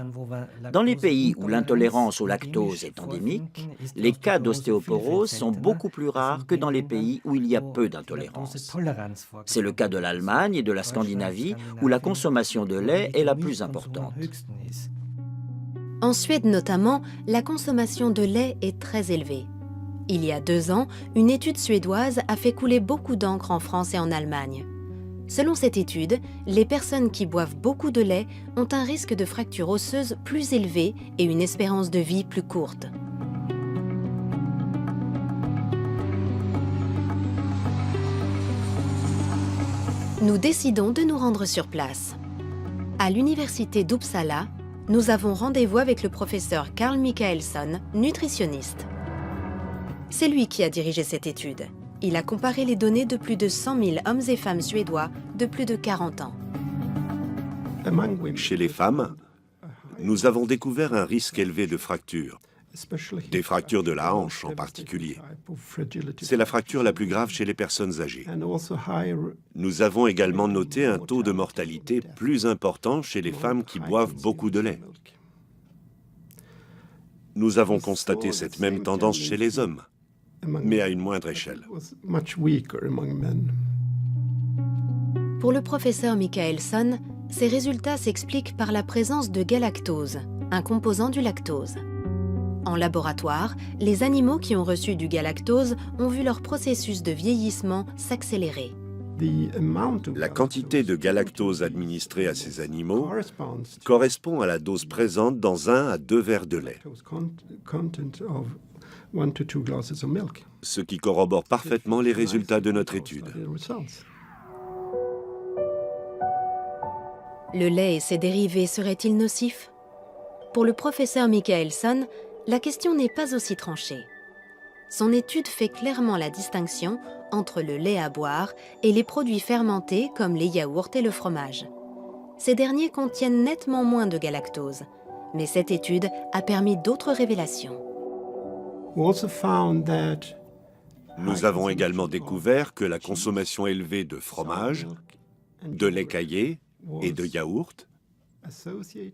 Dans les pays où l'intolérance au lactose est endémique, les cas d'ostéoporose sont beaucoup plus rares que dans les pays où il y a peu d'intolérance. C'est le cas de l'Allemagne et de la Scandinavie, où la consommation de lait est la plus importante. En Suède notamment, la consommation de lait est très élevée. Il y a 2 ans, une étude suédoise a fait couler beaucoup d'encre en France et en Allemagne. Selon cette étude, les personnes qui boivent beaucoup de lait ont un risque de fracture osseuse plus élevé et une espérance de vie plus courte. Nous décidons de nous rendre sur place. À l'université d'Uppsala, nous avons rendez-vous avec le professeur Carl Michaelsson, nutritionniste. C'est lui qui a dirigé cette étude. Il a comparé les données de plus de 100 000 hommes et femmes suédois de plus de 40 ans. Chez les femmes, nous avons découvert un risque élevé de fractures, des fractures de la hanche en particulier. C'est la fracture la plus grave chez les personnes âgées. Nous avons également noté un taux de mortalité plus important chez les femmes qui boivent beaucoup de lait. Nous avons constaté cette même tendance chez les hommes, mais à une moindre échelle. Pour le professeur Michaelson, ces résultats s'expliquent par la présence de galactose, un composant du lactose. En laboratoire, les animaux qui ont reçu du galactose ont vu leur processus de vieillissement s'accélérer. La quantité de galactose administrée à ces animaux correspond à la dose présente dans 1 à 2 verres de lait, ce qui corrobore parfaitement les résultats de notre étude. Le lait et ses dérivés seraient-ils nocifs? Pour le professeur Michaelson, la question n'est pas aussi tranchée. Son étude fait clairement la distinction entre le lait à boire et les produits fermentés comme les yaourts et le fromage. Ces derniers contiennent nettement moins de galactose, mais cette étude a permis d'autres révélations. Nous avons également découvert que la consommation élevée de fromage, de lait caillé et de yaourt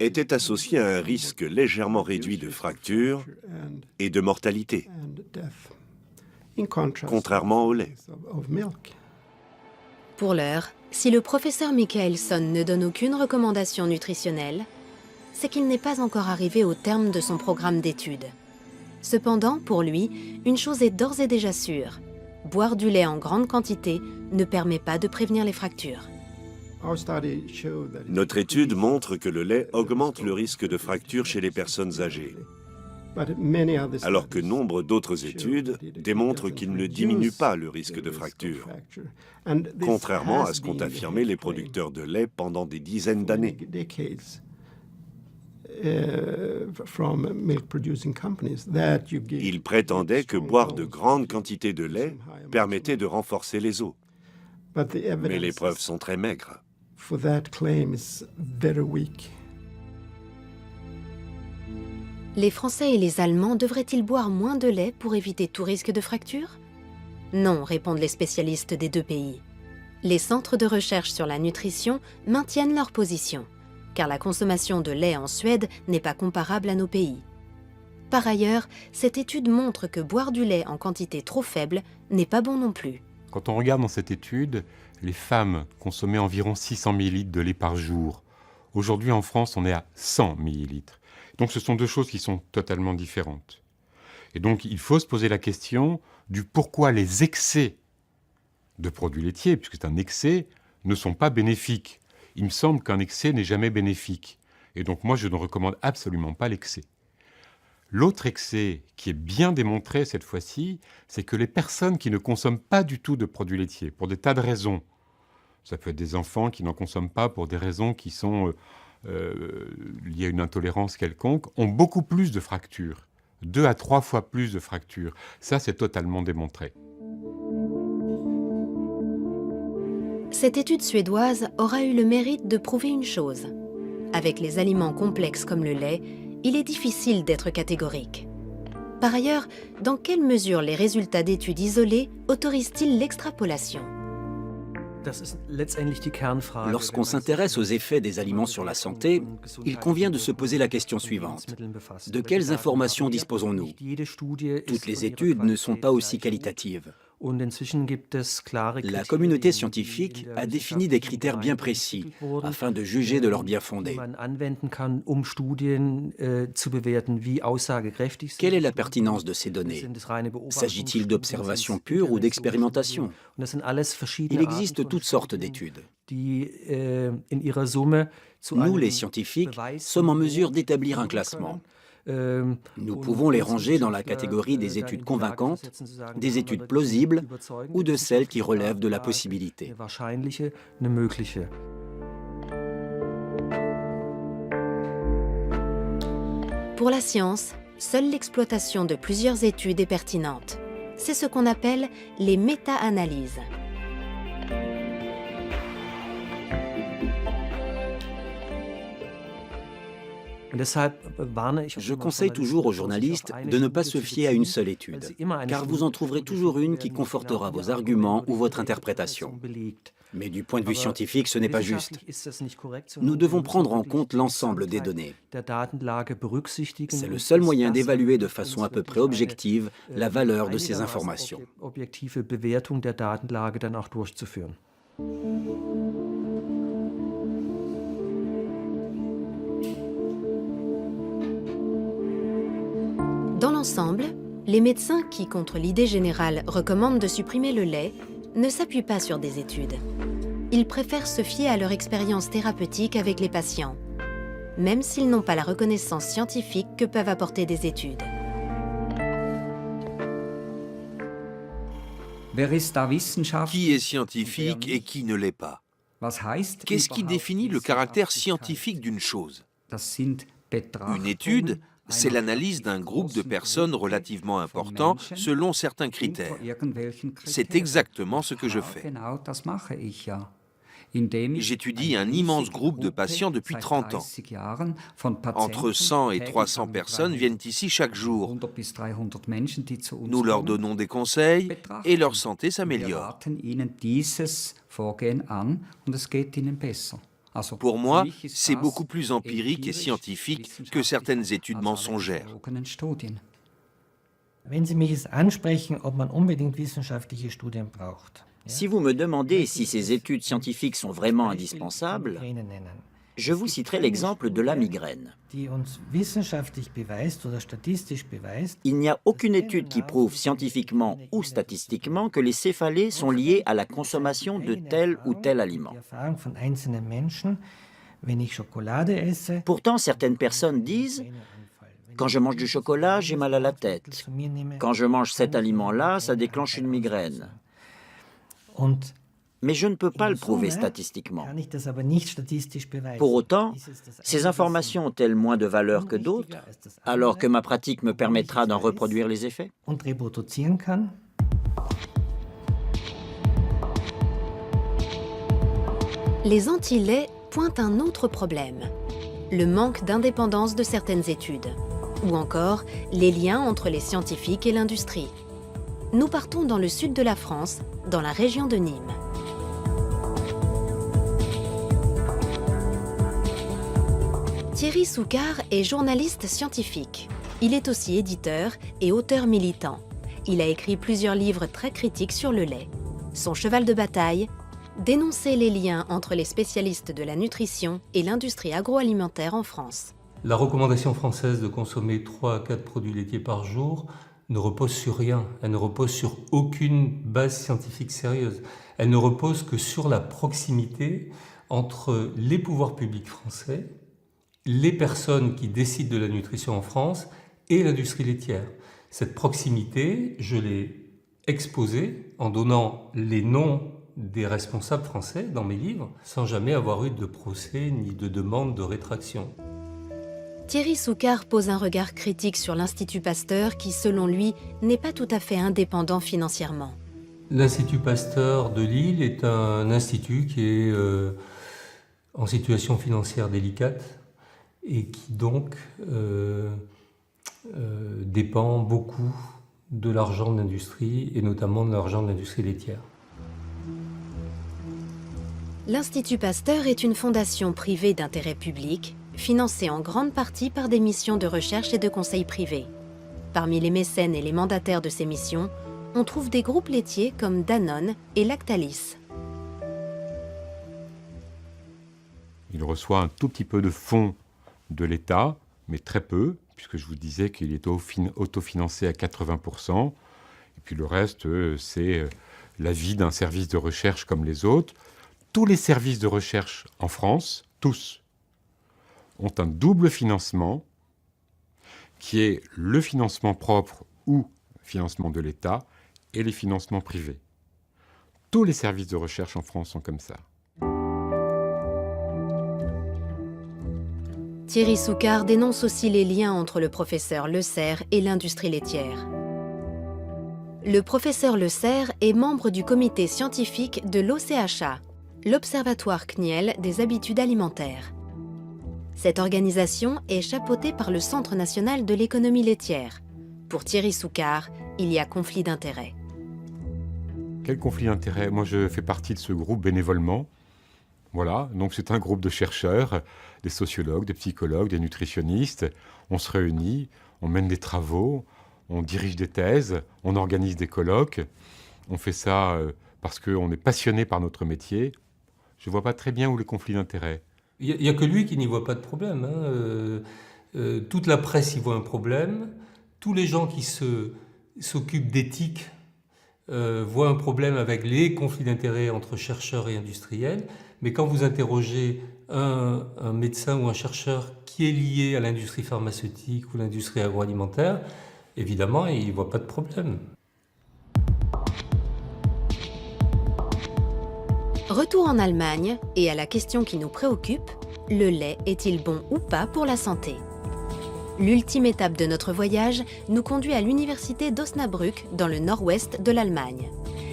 était associée à un risque légèrement réduit de fractures et de mortalité, contrairement au lait. Pour l'heure, si le professeur Michaelson ne donne aucune recommandation nutritionnelle, c'est qu'il n'est pas encore arrivé au terme de son programme d'études. Cependant, pour lui, une chose est d'ores et déjà sûre. Boire du lait en grande quantité ne permet pas de prévenir les fractures. Notre étude montre que le lait augmente le risque de fracture chez les personnes âgées, alors que nombre d'autres études démontrent qu'il ne diminue pas le risque de fracture, contrairement à ce qu'ont affirmé les producteurs de lait pendant des dizaines d'années. Ils prétendaient que boire de grandes quantités de lait permettait de renforcer les os, mais les preuves sont très maigres. Les Français et les Allemands devraient-ils boire moins de lait pour éviter tout risque de fracture? Non, répondent les spécialistes des deux pays. Les centres de recherche sur la nutrition maintiennent leur position, car la consommation de lait en Suède n'est pas comparable à nos pays. Par ailleurs, cette étude montre que boire du lait en quantité trop faible n'est pas bon non plus. Quand on regarde dans cette étude, les femmes consommaient environ 600 ml de lait par jour. Aujourd'hui, en France, on est à 100 ml. Donc ce sont deux choses qui sont totalement différentes. Et donc il faut se poser la question du pourquoi les excès de produits laitiers, puisque c'est un excès, ne sont pas bénéfiques. Il me semble qu'un excès n'est jamais bénéfique. Et donc moi, je ne recommande absolument pas l'excès. L'autre excès qui est bien démontré cette fois-ci, c'est que les personnes qui ne consomment pas du tout de produits laitiers, pour des tas de raisons, ça peut être des enfants qui n'en consomment pas pour des raisons qui sont liées à une intolérance quelconque, ont beaucoup plus de fractures, 2 à 3 fois plus de fractures. Ça, c'est totalement démontré. Cette étude suédoise aura eu le mérite de prouver une chose. Avec les aliments complexes comme le lait, il est difficile d'être catégorique. Par ailleurs, dans quelle mesure les résultats d'études isolées autorisent-ils l'extrapolation? Lorsqu'on s'intéresse aux effets des aliments sur la santé, il convient de se poser la question suivante. De quelles informations disposons-nous? Toutes les études ne sont pas aussi qualitatives. La communauté scientifique a défini des critères bien précis afin de juger de leur bien fondé. Quelle est la pertinence de ces données? S'agit-il d'observations pures ou d'expérimentations? Il existe toutes sortes d'études. Nous, les scientifiques, sommes en mesure d'établir un classement. Nous pouvons les ranger dans la catégorie des études convaincantes, des études plausibles ou de celles qui relèvent de la possibilité. Pour la science, seule l'exploitation de plusieurs études est pertinente. c'est ce qu'on appelle les méta-analyses. Je conseille toujours aux journalistes de ne pas se fier à une seule étude, car vous en trouverez toujours une qui confortera vos arguments ou votre interprétation. Mais du point de vue scientifique, ce n'est pas juste. Nous devons prendre en compte l'ensemble des données. C'est le seul moyen d'évaluer de façon à peu près objective la valeur de ces informations. Dans l'ensemble, les médecins qui, contre l'idée générale, recommandent de supprimer le lait, ne s'appuient pas sur des études. Ils préfèrent se fier à leur expérience thérapeutique avec les patients, même s'ils n'ont pas la reconnaissance scientifique que peuvent apporter des études. Qui est scientifique et qui ne l'est pas? Qu'est-ce qui définit le caractère scientifique d'une chose? Une étude, c'est l'analyse d'un groupe de personnes relativement important selon certains critères. C'est exactement ce que je fais. J'étudie un immense groupe de patients depuis 30 ans. Entre 100 et 300 personnes viennent ici chaque jour. Nous leur donnons des conseils et leur santé s'améliore. Pour moi, c'est beaucoup plus empirique et scientifique que certaines études mensongères. Si vous me demandez si ces études scientifiques sont vraiment indispensables, je vous citerai l'exemple de la migraine. Il n'y a aucune étude qui prouve scientifiquement ou statistiquement que les céphalées sont liées à la consommation de tel ou tel aliment. Pourtant, certaines personnes disent « Quand je mange du chocolat, j'ai mal à la tête. Quand je mange cet aliment-là, ça déclenche une migraine. » Mais je ne peux pas le prouver statistiquement. Pour autant, ces informations ont-elles moins de valeur que d'autres, alors que ma pratique me permettra d'en reproduire les effets? Les anti-laits pointent un autre problème, le manque d'indépendance de certaines études, ou encore les liens entre les scientifiques et l'industrie. Nous partons dans le sud de la France, dans la région de Nîmes. Thierry Soucard est journaliste scientifique. Il est aussi éditeur et auteur militant. Il a écrit plusieurs livres très critiques sur le lait. Son cheval de bataille, dénoncer les liens entre les spécialistes de la nutrition et l'industrie agroalimentaire en France. La recommandation française de consommer 3 à 4 produits laitiers par jour ne repose sur rien. Elle ne repose sur aucune base scientifique sérieuse. Elle ne repose que sur la proximité entre les pouvoirs publics français, les personnes qui décident de la nutrition en France et l'industrie laitière. Cette proximité, je l'ai exposée en donnant les noms des responsables français dans mes livres, sans jamais avoir eu de procès ni de demande de rétraction. Thierry Soucard pose un regard critique sur l'Institut Pasteur qui, selon lui, n'est pas tout à fait indépendant financièrement. L'Institut Pasteur de Lille est un institut qui est en situation financière délicate et qui donc dépend beaucoup de l'argent de l'industrie et notamment de l'argent de l'industrie laitière. L'Institut Pasteur est une fondation privée d'intérêt public, financée en grande partie par des missions de recherche et de conseil privés. Parmi les mécènes et les mandataires de ces missions, on trouve des groupes laitiers comme Danone et Lactalis. Il reçoit un tout petit peu de fonds de l'État, mais très peu, puisque je vous disais qu'il est autofinancé à 80%. Et puis le reste, c'est l'avis d'un service de recherche comme les autres. Tous les services de recherche en France, tous, ont un double financement qui est le financement propre ou financement de l'État et les financements privés. Tous les services de recherche en France sont comme ça. Thierry Soucard dénonce aussi les liens entre le professeur Le Serre et l'industrie laitière. Le professeur Le Serre est membre du comité scientifique de l'OCHA, l'Observatoire CNIEL des habitudes alimentaires. Cette organisation est chapeautée par le Centre national de l'économie laitière. Pour Thierry Soucard, il y a conflit d'intérêts. Quel conflit d'intérêts? Moi, je fais partie de ce groupe bénévolement. Voilà, donc c'est un groupe de chercheurs, des sociologues, des psychologues, des nutritionnistes. On se réunit, on mène des travaux, on dirige des thèses, on organise des colloques. On fait ça parce qu'on est passionné par notre métier. Je ne vois pas très bien où le conflit d'intérêts. Il n'y a que lui qui n'y voit pas de problème. Toute la presse y voit un problème. Tous les gens qui s'occupent d'éthique voient un problème avec les conflits d'intérêts entre chercheurs et industriels. Mais quand vous interrogez un médecin ou un chercheur qui est lié à l'industrie pharmaceutique ou l'industrie agroalimentaire, évidemment, il ne voit pas de problème. Retour en Allemagne, et à la question qui nous préoccupe, le lait est-il bon ou pas pour la santé? L'ultime étape de notre voyage nous conduit à l'université d'Osnabrück, dans le nord-ouest de l'Allemagne.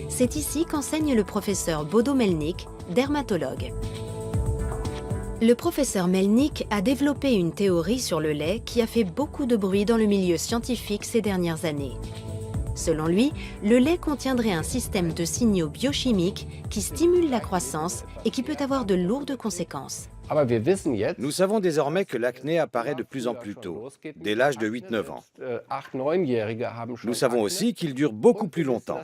C'est ici qu'enseigne le professeur Bodo Melnick, dermatologue. Le professeur Melnick a développé une théorie sur le lait qui a fait beaucoup de bruit dans le milieu scientifique ces dernières années. Selon lui, le lait contiendrait un système de signaux biochimiques qui stimule la croissance et qui peut avoir de lourdes conséquences. Nous savons désormais que l'acné apparaît de plus en plus tôt, dès l'âge de 8-9 ans. Nous savons aussi qu'il dure beaucoup plus longtemps.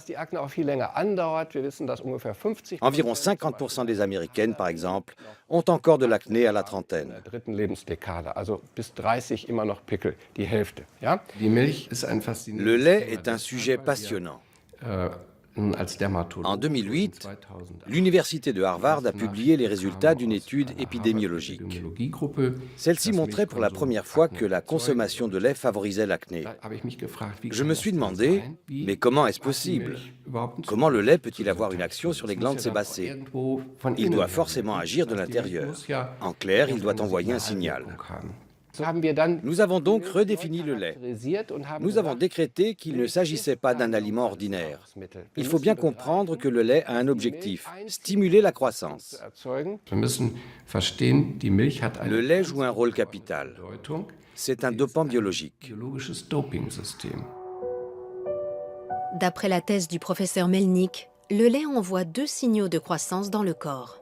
Environ 50% des Américaines, par exemple, ont encore de l'acné à la trentaine. Le lait est un sujet passionnant. En 2008, l'université de Harvard a publié les résultats d'une étude épidémiologique. Celle-ci montrait pour la première fois que la consommation de lait favorisait l'acné. Je me suis demandé, mais comment est-ce possible? Comment le lait peut-il avoir une action sur les glandes sébacées? Il doit forcément agir de l'intérieur. En clair, il doit envoyer un signal. Nous avons donc redéfini le lait. Nous avons décrété qu'il ne s'agissait pas d'un aliment ordinaire. Il faut bien comprendre que le lait a un objectif, stimuler la croissance. Le lait joue un rôle capital. C'est un dopant biologique. D'après la thèse du professeur Melnick, le lait envoie 2 signaux de croissance dans le corps.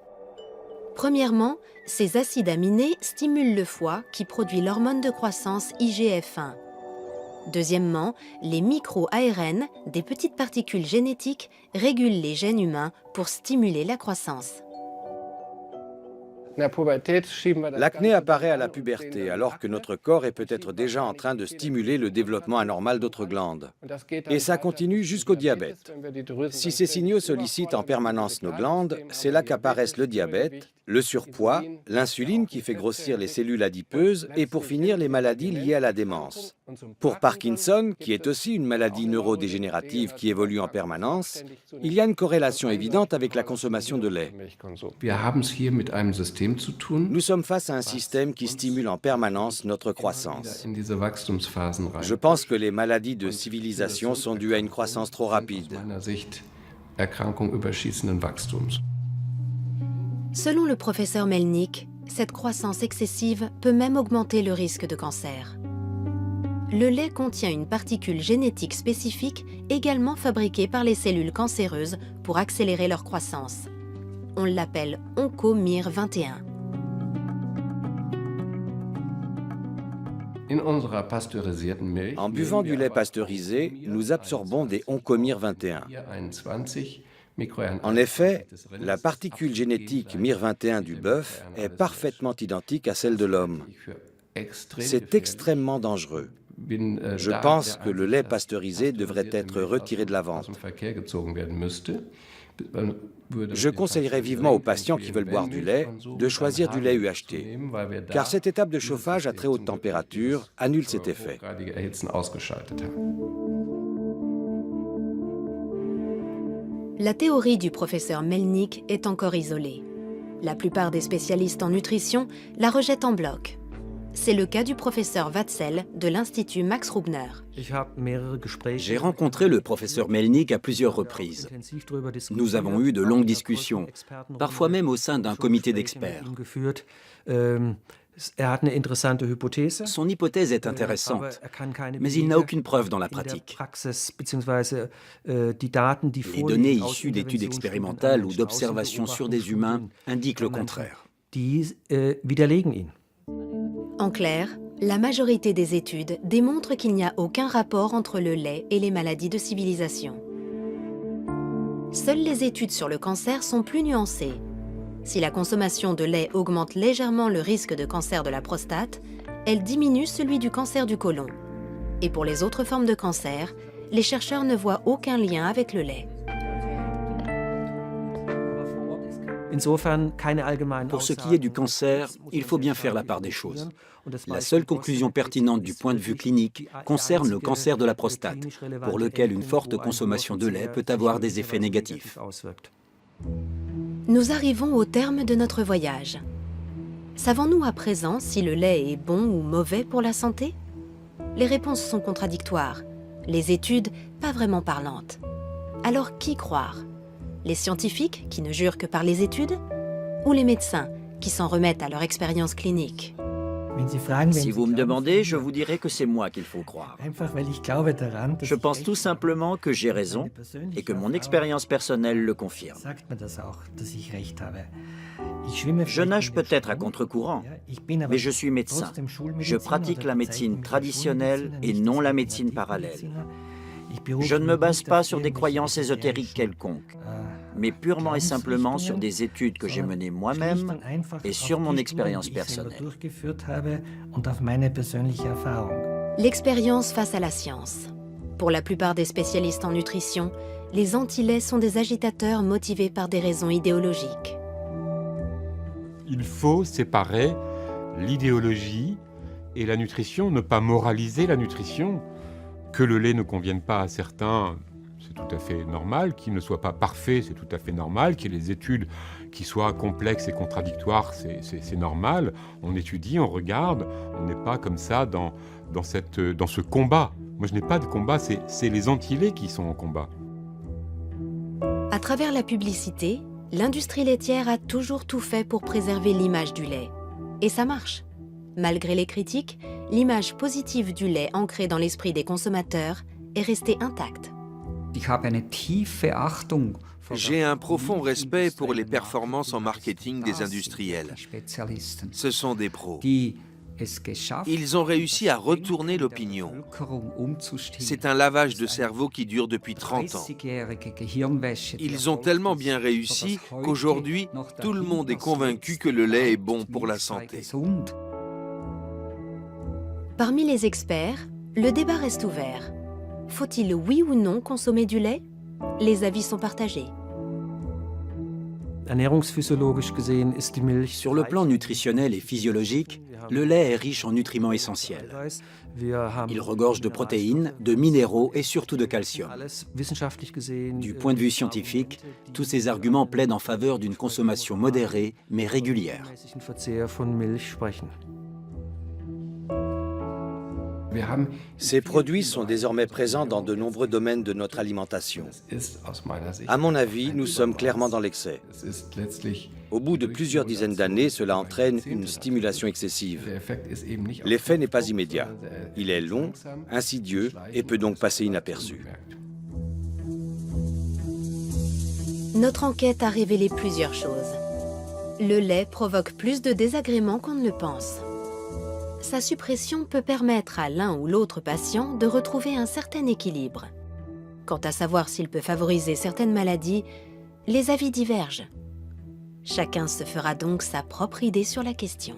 Premièrement, ces acides aminés stimulent le foie qui produit l'hormone de croissance IGF-1. Deuxièmement, les micro-ARN, des petites particules génétiques, régulent les gènes humains pour stimuler la croissance. L'acné apparaît à la puberté, alors que notre corps est peut-être déjà en train de stimuler le développement anormal d'autres glandes. Et ça continue jusqu'au diabète. Si ces signaux sollicitent en permanence nos glandes, c'est là qu'apparaissent le diabète, le surpoids, l'insuline qui fait grossir les cellules adipeuses et pour finir les maladies liées à la démence. Pour Parkinson, qui est aussi une maladie neurodégénérative qui évolue en permanence, il y a une corrélation évidente avec la consommation de lait. Nous sommes face à un système qui stimule en permanence notre croissance. Je pense que les maladies de civilisation sont dues à une croissance trop rapide. Selon le professeur Melnick, cette croissance excessive peut même augmenter le risque de cancer. Le lait contient une particule génétique spécifique également fabriquée par les cellules cancéreuses pour accélérer leur croissance. On l'appelle OncoMIR21. En buvant du lait pasteurisé, nous absorbons des OncoMIR21. En effet, la particule génétique MIR21 du bœuf est parfaitement identique à celle de l'homme. C'est extrêmement dangereux. Je pense que le lait pasteurisé devrait être retiré de la vente. Je conseillerais vivement aux patients qui veulent boire du lait de choisir du lait UHT, car cette étape de chauffage à très haute température annule cet effet. La théorie du professeur Melnick est encore isolée. La plupart des spécialistes en nutrition la rejettent en bloc. C'est le cas du professeur Watzel de l'Institut Max Rubner. J'ai rencontré le professeur Melnick à plusieurs reprises. Nous avons eu de longues discussions, parfois même au sein d'un comité d'experts. Son hypothèse est intéressante, mais il n'a aucune preuve dans la pratique. Les données issues d'études expérimentales ou d'observations sur des humains indiquent le contraire. En clair, la majorité des études démontrent qu'il n'y a aucun rapport entre le lait et les maladies de civilisation. Seules les études sur le cancer sont plus nuancées. Si la consommation de lait augmente légèrement le risque de cancer de la prostate, elle diminue celui du cancer du côlon. Et pour les autres formes de cancer, les chercheurs ne voient aucun lien avec le lait. Pour ce qui est du cancer, il faut bien faire la part des choses. La seule conclusion pertinente du point de vue clinique concerne le cancer de la prostate, pour lequel une forte consommation de lait peut avoir des effets négatifs. Nous arrivons au terme de notre voyage. Savons-nous à présent si le lait est bon ou mauvais pour la santé? Les réponses sont contradictoires, les études pas vraiment parlantes. Alors qui croire? Les scientifiques qui ne jurent que par les études? Ou les médecins qui s'en remettent à leur expérience clinique? Si vous me demandez, je vous dirai que c'est moi qu'il faut croire. Je pense tout simplement que j'ai raison et que mon expérience personnelle le confirme. Je nage peut-être à contre-courant, mais je suis médecin. Je pratique la médecine traditionnelle et non la médecine parallèle. Je ne me base pas sur des croyances ésotériques quelconques, mais purement et simplement sur des études que j'ai menées moi-même et sur mon expérience personnelle. L'expérience face à la science. Pour la plupart des spécialistes en nutrition, les anti-laits sont des agitateurs motivés par des raisons idéologiques. Il faut séparer l'idéologie et la nutrition, ne pas moraliser la nutrition. Que le lait ne convienne pas à certains, c'est tout à fait normal. Qu'il ne soit pas parfait, c'est tout à fait normal. Qu'il y ait des études qui soient complexes et contradictoires, c'est normal. On étudie, on regarde. On n'est pas comme ça dans ce combat. Moi, je n'ai pas de combat, c'est les anti-laits qui sont en combat. À travers la publicité, l'industrie laitière a toujours tout fait pour préserver l'image du lait. Et ça marche. Malgré les critiques, l'image positive du lait ancrée dans l'esprit des consommateurs est restée intacte. J'ai un profond respect pour les performances en marketing des industriels. Ce sont des pros. Ils ont réussi à retourner l'opinion. C'est un lavage de cerveau qui dure depuis 30 ans. Ils ont tellement bien réussi qu'aujourd'hui, tout le monde est convaincu que le lait est bon pour la santé. Parmi les experts, le débat reste ouvert. Faut-il oui ou non consommer du lait? Les avis sont partagés. Sur le plan nutritionnel et physiologique, le lait est riche en nutriments essentiels. Il regorge de protéines, de minéraux et surtout de calcium. Du point de vue scientifique, tous ces arguments plaident en faveur d'une consommation modérée mais régulière. Ces produits sont désormais présents dans de nombreux domaines de notre alimentation. À mon avis, nous sommes clairement dans l'excès. Au bout de plusieurs dizaines d'années, cela entraîne une stimulation excessive. L'effet n'est pas immédiat. Il est long, insidieux et peut donc passer inaperçu. Notre enquête a révélé plusieurs choses. Le lait provoque plus de désagréments qu'on ne le pense. Sa suppression peut permettre à l'un ou l'autre patient de retrouver un certain équilibre. Quant à savoir s'il peut favoriser certaines maladies, les avis divergent. Chacun se fera donc sa propre idée sur la question.